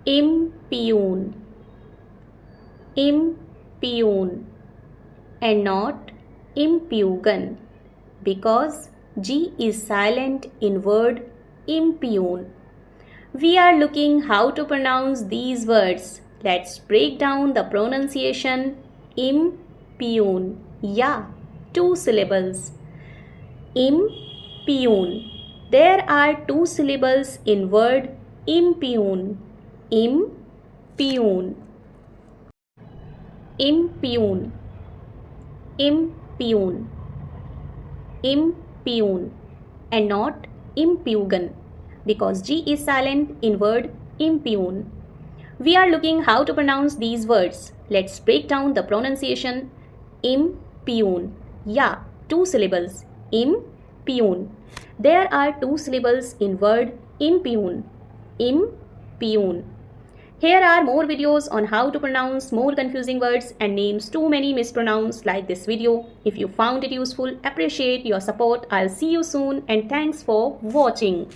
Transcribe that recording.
impune, impune, and not impugn, because G is silent in word impune. We are looking how to pronounce these words. Let's break down the pronunciation. Impune. Yeah, 2 syllables. Impune. There are 2 syllables in word impune. Impune. Impune. Impune. Impune, and not impugn, because G is silent in word impune. We are looking how to pronounce these words. Let's break down the pronunciation. Impune. Yeah, 2 syllables. Impune. There are 2 syllables in word impune. Impune. Here are more videos on how to pronounce more confusing words and names too many mispronounced like this video. If you found it useful, appreciate your support. I'll see you soon and thanks for watching.